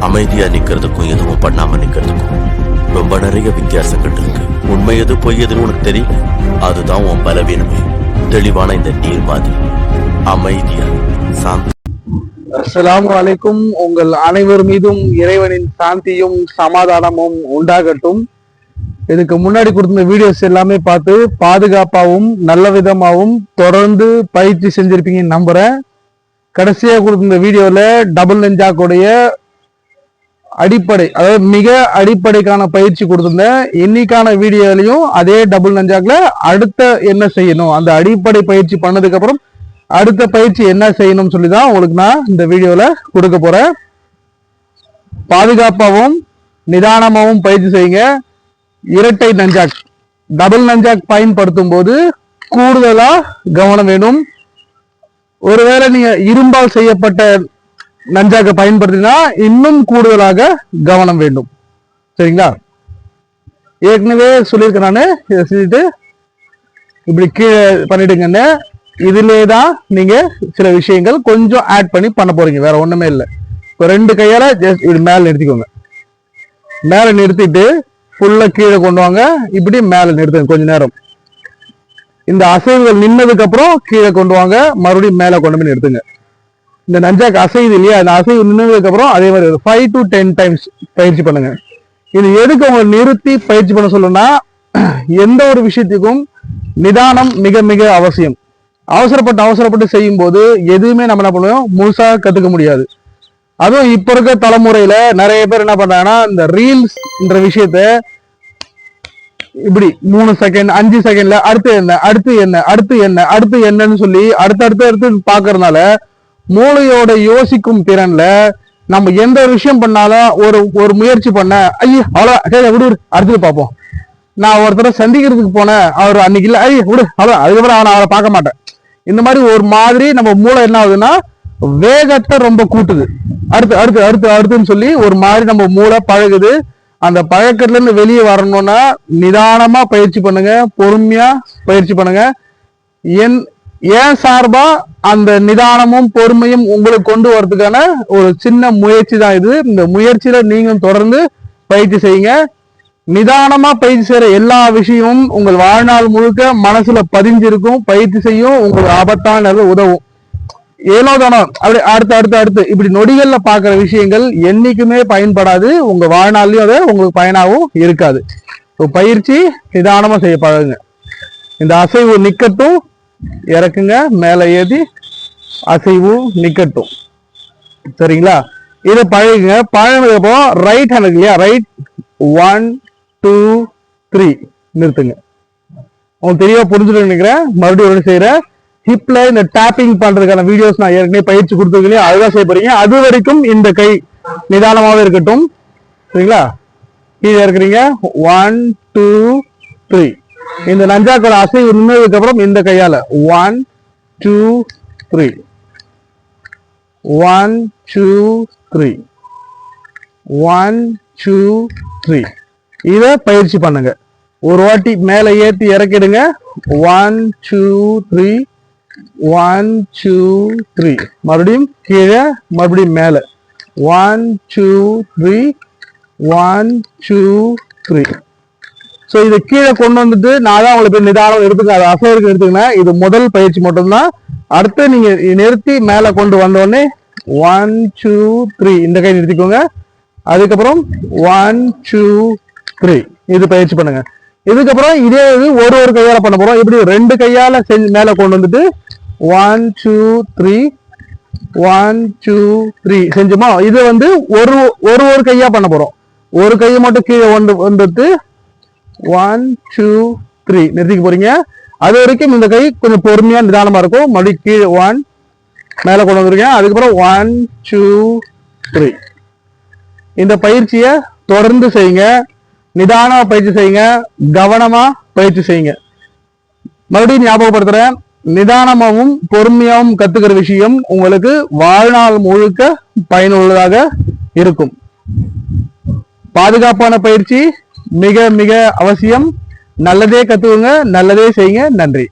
அமைதியா நிக்கிறதுக்கும் எதுவும் பண்ணாம நிக்கிறதுக்கும் ரொம்ப நிறைய வித்தியாசங்கள் இருக்கு. உண்மை எது பொய் எதுன்னு உனக்கு தெரியல. அதுதான் உன் பலவீனமே. தெளிவான இந்த நீர் மாதிரி அமைதியா சாந்தி. அஸ்ஸலாமு அலைக்கும். உங்கள் அனைவர் மீதும் இறைவனின் சாந்தியும் சமாதானமும் உண்டாகட்டும். இதுக்கு முன்னாடி கொடுத்த வீடியோஸ் எல்லாமே பார்த்து பாதுகாப்பாகவும் நல்ல விதமாகவும் தொடர்ந்து பயிற்சி செஞ்சிருப்பீங்கன்னு நம்புறேன். கடைசியா கொடுத்த வீடியோல டபுள் நெஞ்சாக்குடைய அடிப்படை, அதாவது மிக அடிப்படைக்கான பயிற்சி கொடுத்திருந்தேன். இன்னைக்கான வீடியோலையும் அதே டபுள் நெஞ்சாக்குல அடுத்த என்ன செய்யணும், அந்த அடிப்படை பயிற்சி பண்ணதுக்கு அப்புறம் அடுத்த பயிற்சி என்ன செய்யணும்னு சொல்லிதான் உங்களுக்கு நான் இந்த வீடியோல கொடுக்க போறேன். பாதுகாப்பாகவும் நிதானமாகவும் பயிற்சி செய்யுங்க. இரட்டை நஞ்சாக், டபுள் நஞ்சாக் பயன்படுத்தும் போது கூடுதலா கவனம் வேணும். ஒருவேளை நீங்க இரும்பால் செய்யப்பட்ட நஞ்சாக்க பயன்படுத்தினா இன்னும் கூடுதலாக கவனம் வேண்டும். சரிங்களா? ஏற்கனவே சொல்லியிருக்கேன் நானு. இதை செஞ்சுட்டு இப்படி கீழே பண்ணிடுங்கன்னு. இதுலேதான் நீங்க சில விஷயங்கள் கொஞ்சம் ஆட் பண்ணி பண்ண போறீங்க, வேற ஒண்ணுமே இல்லை. இப்போ ரெண்டு கையால ஜஸ்ட் இப்படி மேல நிறுத்திக்கோங்க. மேல நிறுத்திட்டு ஃபுல்லா கீழே கொண்டு வாங்க. இப்படி மேல நிறுத்துங்க கொஞ்ச நேரம். இந்த அசைவுகள் நின்னதுக்கு அப்புறம் கீழே கொண்டு வாங்க, மறுபடியும் மேல கொண்டு போய் நிறுத்துங்க. இந்த நஞ்சாக்கு அசைவு இல்லையா, அந்த அசைவு நின்னதுக்கு அப்புறம் அதே மாதிரி 5 to 10 times பயிற்சி பண்ணுங்க. இது எதுக்கு உங்களை நிறுத்தி பயிற்சி பண்ண சொல்லணும்னா, எந்த ஒரு விஷயத்துக்கும் நிதானம் மிக மிக அவசியம். அவசரப்பட்டு செய்யும் போது எதுவுமே நம்ம என்ன பண்ணுவோம், முழுசா கத்துக்க முடியாது. அதுவும் இப்ப இருக்க தலைமுறையில நிறைய பேர் என்ன பண்றாங்கன்னா, இந்த ரீல்ஸ்ன்ற விஷயத்த இப்படி 3 செகண்ட் 5 செகண்ட்ல அடுத்து என்னன்னு சொல்லி அடுத்து பாக்குறதுனால மூளையோட யோசிக்கும் திறன்ல நம்ம எந்த விஷயம் பண்ணாலும் ஒரு முயற்சி பண்ண, அவ்வளவு விடு அடுத்தது பார்ப்போம். நான் ஒருத்தரை சந்திக்கிறதுக்கு போனேன், அவர் அன்னைக்கு இல்ல, விடு அவ்வளவு, அதுக்கப்புறம் அவரை பார்க்க மாட்டேன். இந்த மாதிரி ஒரு மாதிரி நம்ம மூளை என்ன ஆகுதுன்னா வேகத்தை ரொம்ப கூட்டுது. அடுத்துன்னு சொல்லி ஒரு மாதிரி நம்ம மூளை பழகுது. அந்த பழக்கத்துல இருந்து வெளியே வரணும்னா நிதானமா பயிற்சி பண்ணுங்க, பொறுமையா பயிற்சி பண்ணுங்க. ஏன் சார்பா அந்த நிதானமும் பொறுமையும் உங்களுக்கு கொண்டு வரதுக்கான ஒரு சின்ன முயற்சி தான் இது. இந்த முயற்சியில நீங்க தொடர்ந்து பயிற்சி செய்யுங்க. நிதானமா பயிற்சி செய்யற எல்லா விஷயமும் உங்கள் வாழ்நாள் முழுக்க மனசுல பதிஞ்சிருக்கும். பயிற்சி செய்யும் உங்களுக்கு ஆபத்தான உதவும். ஏனோ தானோ அப்படி அடுத்து இப்படி நொடிகள்ல பாக்குற விஷயங்கள் என்னைக்குமே பயன்படாது. உங்க வாழ்நாள்லயும் அது உங்களுக்கு பயனாகவும் இருக்காது. பயிற்சி நிதானமா செய்ய பழகுங்க. இந்த அசைவு நிக்கட்டும், இறக்குங்க, மேல ஏதி அசைவு நிக்கட்டும். சரிங்களா? இதை பழகுங்க. பழகினதுக்கு அப்புறம் ரைட் ஹேண்ட் இல்லையா, ரைட் 1 2 3 நிறுத்துங்க. உங்களுக்கு தெளிவா புரிஞ்சுட்டு நினைக்கிறேன். மறுபடியும் ஒரு செய்யறேன். ஹிப்ல இந்த டேப்பிங் பண்றதுக்கான வீடியோஸ் நான் ஏற்கனவே பயிற்சி கொடுத்துருக்கேன், அதுதான் செய்ய போறீங்க. அது வரைக்கும் இந்த கை நிதானமாவே இருக்கட்டும். சரிங்களா? கீழே இருக்கிறீங்க. 1 2 3. இந்த நஞ்சாக்கோட அசைவு நின்னதுக்கு அப்புறம் இந்த கையால 1 2 3 1 2 3 1 2 3. இத பயிற்சி பண்ணுங்க. ஒரு வாட்டி மேல ஏத்தி இறக்கிடுங்க. 1 2 3 1 2 3. மறுபடியும் கீழே, மறுபடியும் மேல 1 2 3 1 2 3. ஸோ இது கீழே கொண்டு வந்துட்டு நான் தான் உங்களுக்கு நிதானம் எடுத்துக்க, அது அசைவருக்கு எடுத்துக்கங்க. இது முதல் பயிற்சி மட்டும்தான். அடுத்து நீங்க நிறுத்தி மேல கொண்டு வந்தோடனே 1 2 3 இந்த கை நிறுத்திக்கோங்க. அதுக்கப்புறம் 1 2 3 இது பயிற்சி பண்ணுங்க. இதுக்கப்புறம் இதே இது ஒரு கையால பண்ண போறோம். இப்படி ரெண்டு கையால செஞ்சு மேல கொண்டு வந்துட்டு 1 2 3 1 2 3 செஞ்சுமா. இது வந்து ஒரு கையா பண்ண போறோம். ஒரு கையை மட்டும் கீழே வந்துட்டு 1 2 3 நிறுத்திக்க போறீங்க. அது வரைக்கும் இந்த கை கொஞ்சம் பொறுமையா நிதானமா இருக்கும். மறுபடியும் கீழே 1 மேல கொண்டு வந்துருக்கேன். அதுக்கப்புறம் 1 2 3. இந்த பயிற்சியை தொடர்ந்து செய்யுங்க. நிதானமா பயிற்சி செய்யுங்க, கவனமா பயிற்சி செய்யுங்க. மறுபடியும் ஞாபகப்படுத்துறேன், நிதானமாகவும் பொறுமையாகவும் கத்துக்கிற விஷயம் உங்களுக்கு வாழ்நாள் முழுக்க பயனுள்ளதாக இருக்கும். பாதுகாப்பான பயிற்சி மிக மிக அவசியம். நல்லதே கத்துக்குங்க, நல்லதே செய்யுங்க. நன்றி.